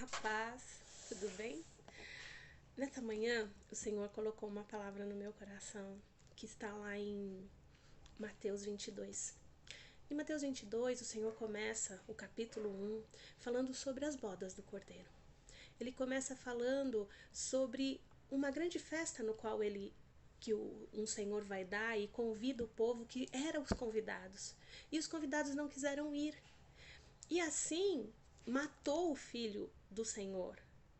paz, tudo bem? Nessa manhã, o Senhor colocou uma palavra no meu coração que está lá em Mateus 22. Em Mateus 22, o Senhor começa o capítulo 1 falando sobre as bodas do Cordeiro. Ele começa falando sobre uma grande festa no qual um Senhor vai dar e convida o povo que eram os convidados. E os convidados não quiseram ir. E assim, matou o filho do Senhor,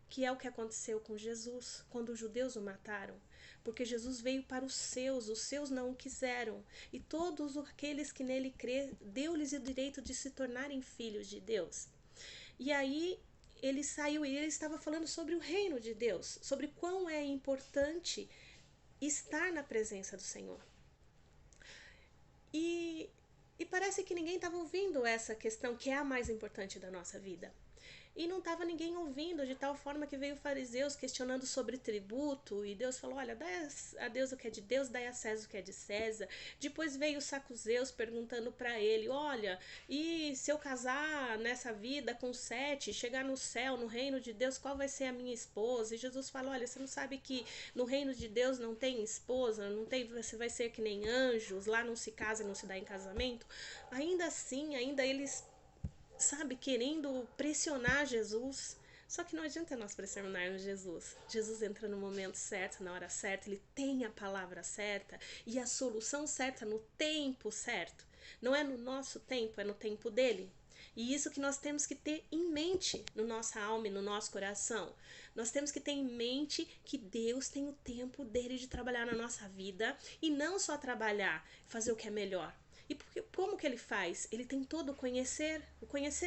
que é o que aconteceu com Jesus, quando os judeus o mataram. Porque Jesus veio para os seus não o quiseram. E todos aqueles que nele crê, deu-lhes o direito de se tornarem filhos de Deus. E aí ele saiu e ele estava falando sobre o reino de Deus, sobre quão é importante estar na presença do Senhor. E parece que ninguém estava ouvindo essa questão que é a mais importante da nossa vida. E não estava ninguém ouvindo, de tal forma que veio fariseus questionando sobre tributo, e Deus falou, olha, dai a Deus o que é de Deus, dai a César o que é de César. Depois veio os sacuzeus perguntando para ele, olha, e se eu casar nessa vida com 7, chegar no céu, no reino de Deus, qual vai ser a minha esposa? E Jesus falou, olha, você não sabe que no reino de Deus não tem esposa, não tem, você vai ser que nem anjos, lá não se casa, não se dá em casamento? Ainda assim, ainda eles querendo pressionar Jesus. Só que não adianta nós pressionarmos Jesus. Jesus entra no momento certo, na hora certa, ele tem a palavra certa e a solução certa no tempo certo. Não é no nosso tempo, é no tempo dele. E isso que nós temos que ter em mente no nossa alma e no nosso coração. Nós temos que ter em mente que Deus tem o tempo dele de trabalhar na nossa vida e não só trabalhar, fazer o que é melhor. E como que ele faz? Ele tem todo o conhecer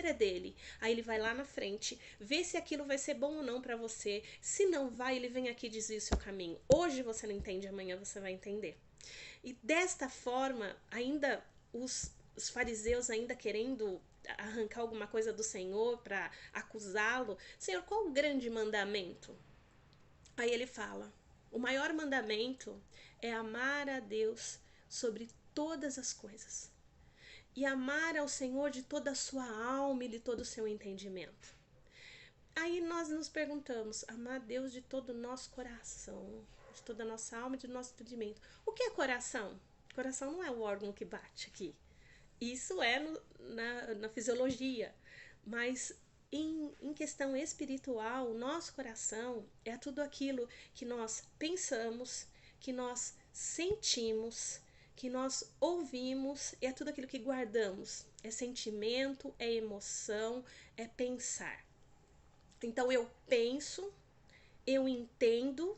é dele. Aí ele vai lá na frente, vê se aquilo vai ser bom ou não para você. Se não vai, ele vem aqui e diz o seu caminho. Hoje você não entende, amanhã você vai entender. E desta forma, ainda os fariseus ainda querendo arrancar alguma coisa do Senhor para acusá-lo. Senhor, qual o grande mandamento? Aí ele fala, o maior mandamento é amar a Deus sobre todas as coisas e amar ao Senhor de toda a sua alma e de todo o seu entendimento. Aí nós nos perguntamos, amar a Deus de todo o nosso coração, de toda a nossa alma e de nosso entendimento. O que é coração? Coração não é o órgão que bate aqui. Isso é na fisiologia. Mas em questão espiritual, o nosso coração é tudo aquilo que nós pensamos, que nós sentimos, que nós ouvimos, é tudo aquilo que guardamos. É sentimento, é emoção, é pensar. Então eu penso, eu entendo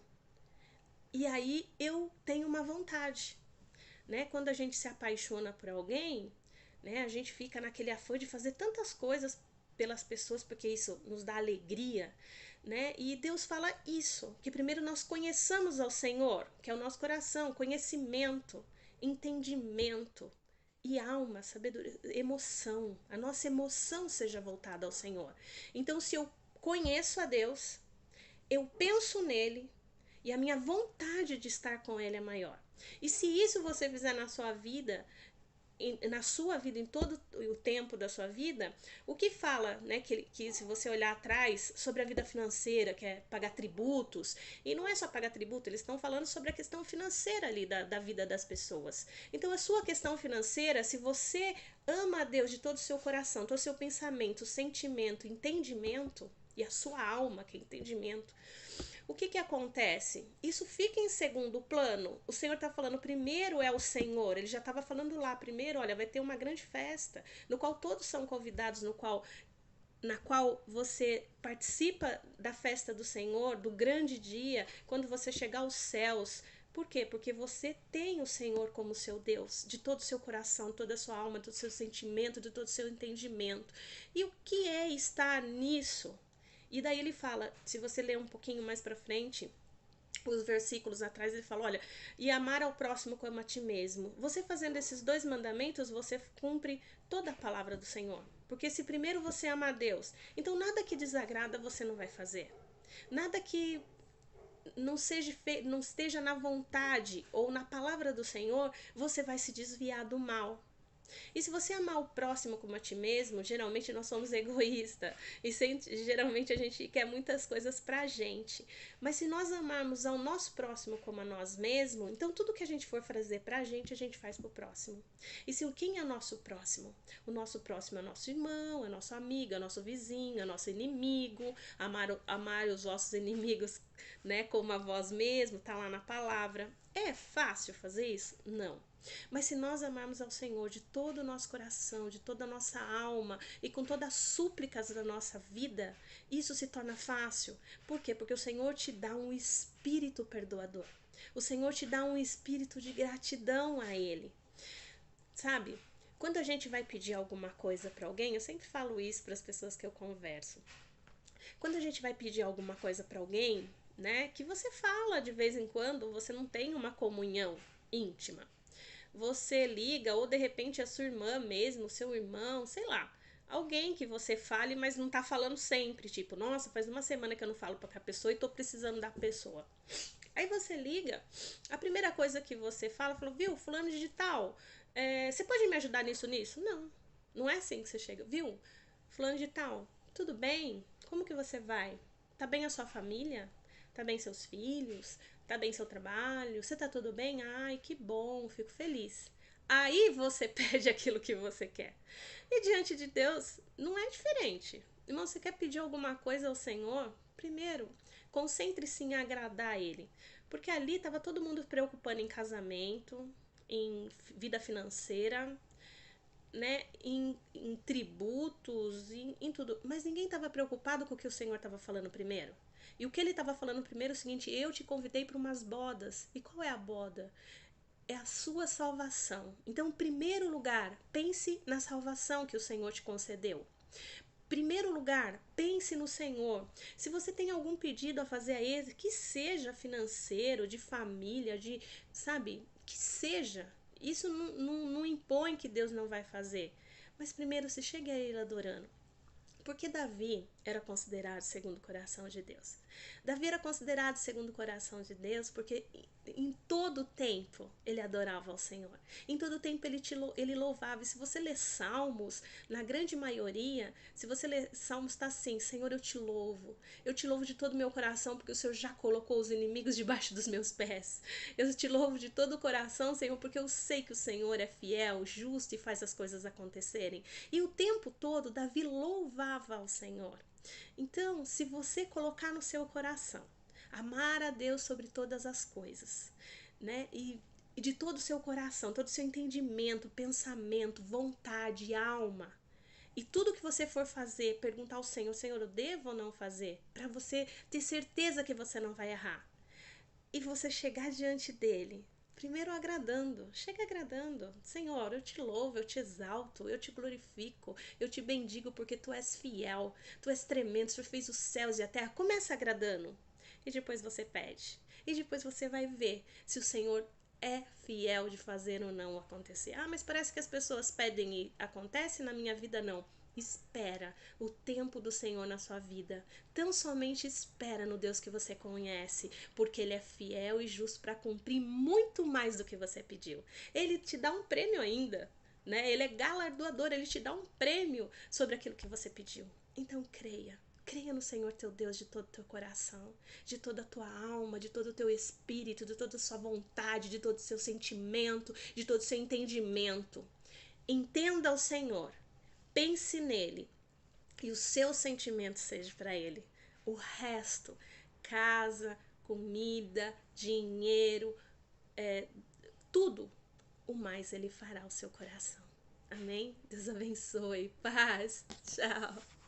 e aí eu tenho uma vontade. Né? Quando a gente se apaixona por alguém, né, a gente fica naquele afã de fazer tantas coisas pelas pessoas, porque isso nos dá alegria, né? E Deus fala isso, que primeiro nós conheçamos ao Senhor, que é o nosso coração, conhecimento, entendimento e alma, sabedoria, emoção. A nossa emoção seja voltada ao Senhor. Então, se eu conheço a Deus, eu penso nele e a minha vontade de estar com ele é maior. E se isso você fizer na sua vida, em todo o tempo da sua vida, o que fala, né, que se você olhar atrás sobre a vida financeira, que é pagar tributos, e não é só pagar tributo, eles estão falando sobre a questão financeira ali da vida das pessoas. Então a sua questão financeira, se você ama a Deus de todo o seu coração, todo o seu pensamento, sentimento, entendimento, e a sua alma, que é entendimento, o que acontece? Isso fica em segundo plano. O Senhor está falando, primeiro é o Senhor. Ele já estava falando lá, primeiro, olha, vai ter uma grande festa, no qual todos são convidados, na qual você participa da festa do Senhor, do grande dia, quando você chegar aos céus. Por quê? Porque você tem o Senhor como seu Deus, de todo o seu coração, toda a sua alma, todo o seu sentimento, de todo o seu entendimento. E o que é estar nisso? E daí ele fala, se você ler um pouquinho mais pra frente, os versículos atrás, ele fala, olha, e amar ao próximo como a ti mesmo. Você fazendo esses dois mandamentos, você cumpre toda a palavra do Senhor. Porque se primeiro você ama a Deus, então nada que desagrada você não vai fazer. Nada que não esteja na vontade ou na palavra do Senhor, você vai se desviar do mal. E se você amar o próximo como a ti mesmo, geralmente nós somos egoístas. E geralmente a gente quer muitas coisas pra gente. Mas se nós amarmos ao nosso próximo como a nós mesmos, então tudo que a gente for fazer pra gente, a gente faz pro próximo. E se quem é nosso próximo? O nosso próximo é nosso irmão, é nosso amigo, é nosso vizinho, é nosso inimigo. Amar os vossos inimigos, né, como a vós mesmo, tá lá na palavra. É fácil fazer isso? Não. Mas se nós amarmos ao Senhor de todo o nosso coração, de toda a nossa alma e com todas as súplicas da nossa vida, isso se torna fácil. Por quê? Porque o Senhor te dá um espírito perdoador. O Senhor te dá um espírito de gratidão a Ele. Sabe? Quando a gente vai pedir alguma coisa para alguém, eu sempre falo isso para as pessoas que eu converso. Quando a gente vai pedir alguma coisa para alguém, né, que você fala de vez em quando, você não tem uma comunhão íntima. Você liga, ou de repente a sua irmã mesmo, seu irmão, sei lá, alguém que você fale, mas não tá falando sempre, tipo, nossa, faz uma semana que eu não falo pra aquela pessoa e tô precisando da pessoa. Aí você liga, a primeira coisa que você fala, viu, fulano de tal, você pode me ajudar nisso? Não, não é assim que você chega, viu, fulano de tal, tudo bem? Como que você vai? Tá bem a sua família? Tá bem seus filhos? Tá bem seu trabalho? Você tá tudo bem? Ai, que bom, fico feliz. Aí você pede aquilo que você quer. E diante de Deus, não é diferente. Irmão, você quer pedir alguma coisa ao Senhor? Primeiro, concentre-se em agradar a Ele. Porque ali estava todo mundo preocupando em casamento, em vida financeira, né, em tributos, em tudo. Mas ninguém estava preocupado com o que o Senhor estava falando primeiro. E o que ele estava falando primeiro é o seguinte: eu te convidei para umas bodas. E qual é a boda? É a sua salvação. Então, em primeiro lugar, pense na salvação que o Senhor te concedeu. Primeiro lugar, pense no Senhor. Se você tem algum pedido a fazer a Ele, que seja financeiro, de família, sabe, que seja. Isso não impõe que Deus não vai fazer. Mas primeiro se chegue a Ele adorando. Porque Davi era considerado segundo o coração de Deus. Davi era considerado segundo o coração de Deus porque em todo tempo ele adorava ao Senhor. Em todo tempo ele louvava. E se você ler Salmos, na grande maioria, se você ler Salmos, está assim: Senhor, eu te louvo. Eu te louvo de todo o meu coração porque o Senhor já colocou os inimigos debaixo dos meus pés. Eu te louvo de todo o coração, Senhor, porque eu sei que o Senhor é fiel, justo e faz as coisas acontecerem. E o tempo todo, Davi louvava ao Senhor. Então, se você colocar no seu coração amar a Deus sobre todas as coisas, né? E de todo o seu coração, todo o seu entendimento, pensamento, vontade, alma, e tudo que você for fazer, perguntar ao Senhor: Senhor, eu devo ou não fazer? Para você ter certeza que você não vai errar. E você chegar diante dele, primeiro agradando, chega agradando. Senhor, eu te louvo, eu te exalto, eu te glorifico, eu te bendigo porque tu és fiel, tu és tremendo, tu fez os céus e a terra. Começa agradando. E depois você pede. E depois você vai ver se o Senhor é fiel de fazer ou não acontecer. Ah, mas parece que as pessoas pedem e acontece, na minha vida não. Espera o tempo do Senhor na sua vida. Tão somente espera no Deus que você conhece, porque Ele é fiel e justo para cumprir muito mais do que você pediu. Ele te dá um prêmio ainda, né? Ele é galardoador, Ele te dá um prêmio sobre aquilo que você pediu. Então creia. Creia no Senhor teu Deus de todo o teu coração, de toda a tua alma, de todo o teu espírito, de toda a sua vontade, de todo o seu sentimento, de todo o seu entendimento. Entenda o Senhor. Pense nele e o seu sentimento seja para ele. O resto, casa, comida, dinheiro, tudo, o mais ele fará ao seu coração. Amém? Deus abençoe. Paz. Tchau.